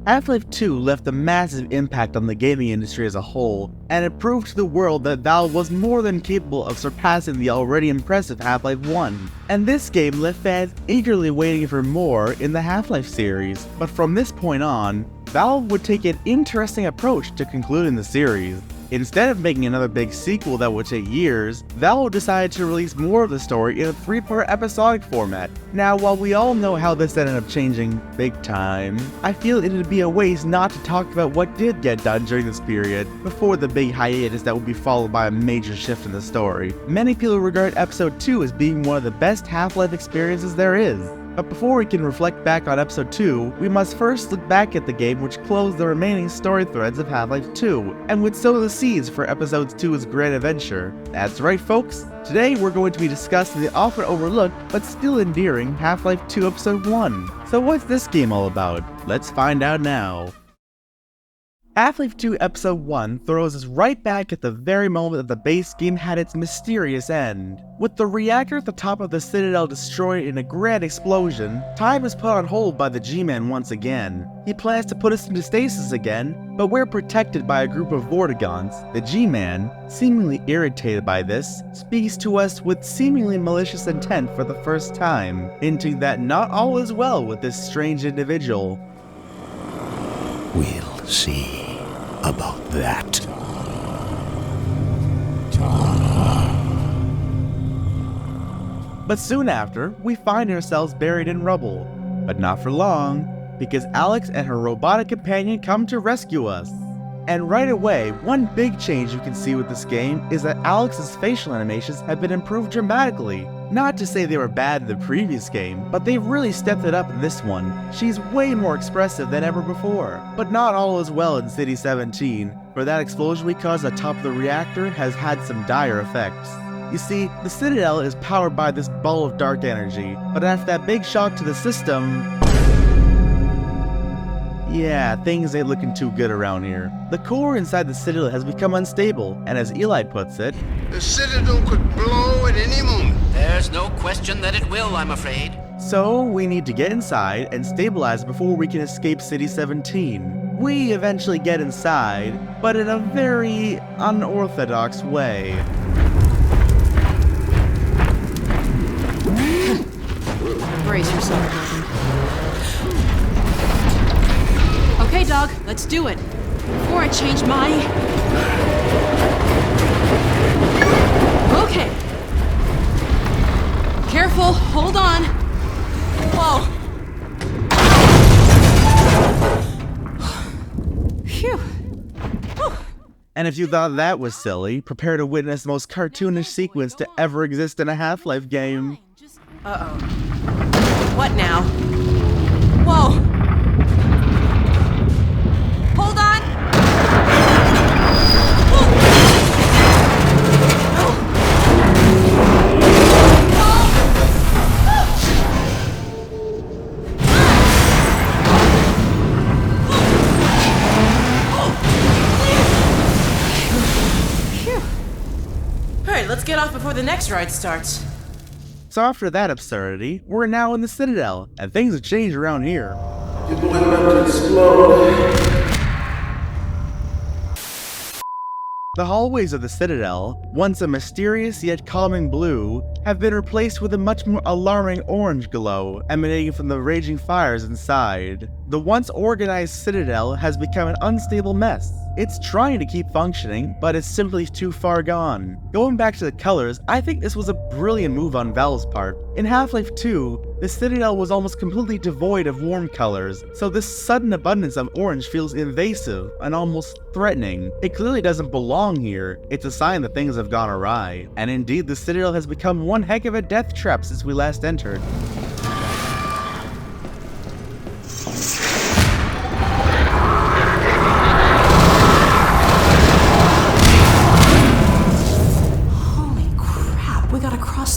Half-Life 2 left a massive impact on the gaming industry as a whole, and it proved to the world that Valve was more than capable of surpassing the already impressive Half-Life 1. And this game left fans eagerly waiting for more in the Half-Life series, but from this point on, Valve would take an interesting approach to concluding the series. Instead of making another big sequel that would take years, Valve decided to release more of the story in a 3-part episodic format. Now, while we all know how this ended up changing big time, I feel it would be a waste not to talk about what did get done during this period, before the big hiatus that would be followed by a major shift in the story. Many people regard Episode 2 as being one of the best Half-Life experiences there is. But before we can reflect back on Episode 2, we must first look back at the game which closed the remaining story threads of Half-Life 2, and would sow the seeds for Episode 2's grand adventure. That's right folks, today we're going to be discussing the often overlooked but still endearing Half-Life 2 Episode 1. So what's this game all about? Let's find out now. Half-Life 2 Episode 1 throws us right back at the very moment that the base game had its mysterious end. With the reactor at the top of the Citadel destroyed in a grand explosion, time is put on hold by the G-Man once again. He plans to put us into stasis again, but we're protected by a group of Vortigaunts. The G-Man, seemingly irritated by this, speaks to us with seemingly malicious intent for the first time, hinting that not all is well with this strange individual. We'll see about that. But soon after, we find ourselves buried in rubble. But not for long, because Alex and her robotic companion come to rescue us. And right away, one big change you can see with this game is that Alex's facial animations have been improved dramatically. Not to say they were bad in the previous game, but they've really stepped it up in this one. She's way more expressive than ever before. But not all is well in City 17, for that explosion we caused atop the reactor has had some dire effects. You see, the Citadel is powered by this ball of dark energy, but after that big shock to the system, yeah, things ain't looking too good around here. The core inside the Citadel has become unstable, and as Eli puts it, the Citadel could blow at any moment. There's no question that it will, I'm afraid. So we need to get inside and stabilize before we can escape City 17. We eventually get inside, but in a very unorthodox way. Brace yourself, Nathan. Okay, dog, let's do it. Before I change my... Okay. Careful, hold on. Whoa. Phew. And if you thought that was silly, prepare to witness the most cartoonish sequence to ever exist in a Half-Life game. Uh-oh. What now? Whoa. Hold on! Alright, let's get off before the next ride starts. So after that absurdity, we're now in the Citadel, and things have changed around here. It was meant to explode. The hallways of the Citadel, once a mysterious yet calming blue, have been replaced with a much more alarming orange glow emanating from the raging fires inside. The once organized Citadel has become an unstable mess. It's trying to keep functioning, but it's simply too far gone. Going back to the colors, I think this was a brilliant move on Valve's part. In Half-Life 2, the Citadel was almost completely devoid of warm colors, so this sudden abundance of orange feels invasive and almost threatening. It clearly doesn't belong here. It's a sign that things have gone awry. And indeed, the Citadel has become one heck of a death trap since we last entered.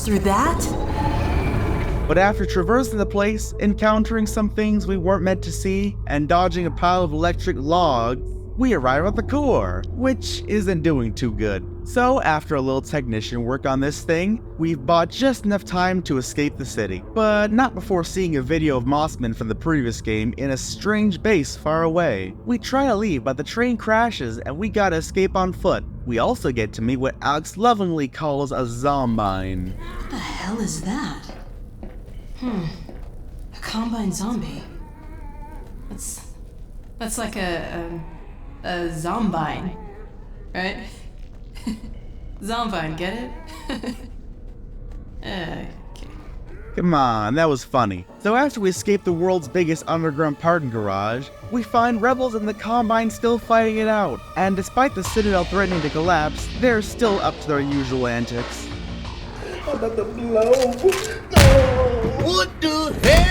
Through that? But after traversing the place, encountering some things we weren't meant to see, and dodging a pile of electric logs, we arrive at the core, which isn't doing too good. So after a little technician work on this thing, we've bought just enough time to escape the city. But not before seeing a video of Mossman from the previous game in a strange base far away. We try to leave, but the train crashes and we gotta escape on foot. We also get to meet what Alex lovingly calls a zombine. What the hell is that? A combine zombie. That's like a zombine, right? Zombine, get it? Okay. Come on, that was funny. So after we escape the world's biggest underground parking garage, we find rebels and the Combine still fighting it out. And despite the Citadel threatening to collapse, they're still up to their usual antics. I'm about to blow. No! What the hell?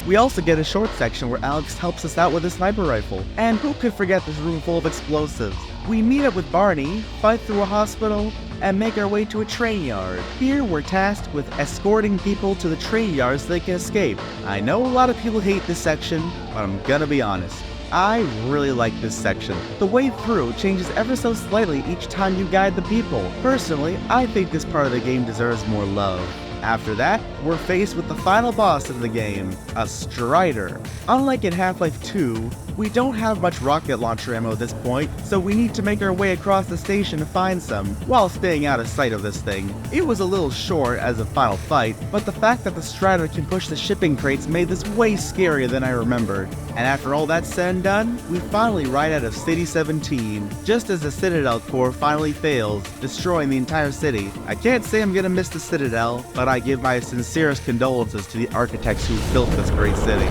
We also get a short section where Alex helps us out with a sniper rifle. And who could forget this room full of explosives? We meet up with Barney, fight through a hospital, and make our way to a train yard. Here we're tasked with escorting people to the train yard so they can escape. I know a lot of people hate this section, but I'm gonna be honest. I really like this section. The way through changes ever so slightly each time you guide the people. Personally, I think this part of the game deserves more love. After that, we're faced with the final boss of the game, a Strider. Unlike in Half-Life 2, we don't have much rocket launcher ammo at this point, so we need to make our way across the station to find some, while staying out of sight of this thing. It was a little short as a final fight, but the fact that the Strider can push the shipping crates made this way scarier than I remembered. And after all that's said and done, we finally ride out of City 17, just as the Citadel core finally fails, destroying the entire city. I can't say I'm gonna miss the Citadel, but I give my sincerest condolences to the architects who built this great city.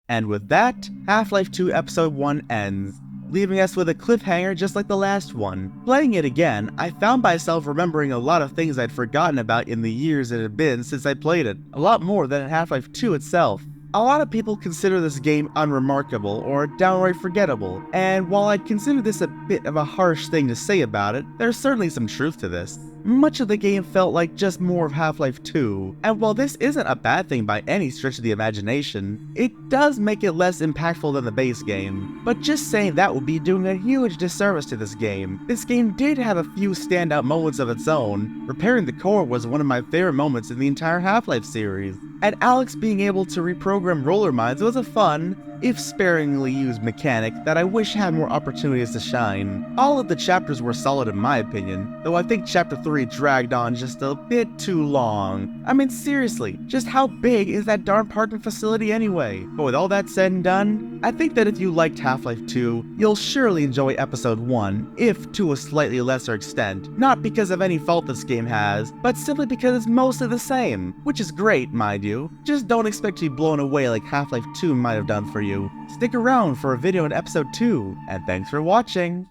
And with that, Half-Life 2 Episode 1 ends, leaving us with a cliffhanger just like the last one. Playing it again, I found myself remembering a lot of things I'd forgotten about in the years it had been since I played it, a lot more than in Half-Life 2 itself. A lot of people consider this game unremarkable or downright forgettable, and while I'd consider this a bit of a harsh thing to say about it, there's certainly some truth to this. Much of the game felt like just more of Half-Life 2, and while this isn't a bad thing by any stretch of the imagination, it does make it less impactful than the base game. But just saying that would be doing a huge disservice to this game. This game did have a few standout moments of its own. Repairing the core was one of my favorite moments in the entire Half-Life series, and Alex being able to reprogram roller mines was a fun, if sparingly used mechanic that I wish had more opportunities to shine. All of the chapters were solid in my opinion, though I think Chapter 3 dragged on just a bit too long. I mean seriously, just how big is that darn parking facility anyway? But with all that said and done, I think that if you liked Half-Life 2, you'll surely enjoy Episode 1, if to a slightly lesser extent. Not because of any fault this game has, but simply because it's mostly the same, which is great, mind you. Just don't expect to be blown away like Half-Life 2 might have done for you. Stick around for a video in Episode 2, and thanks for watching!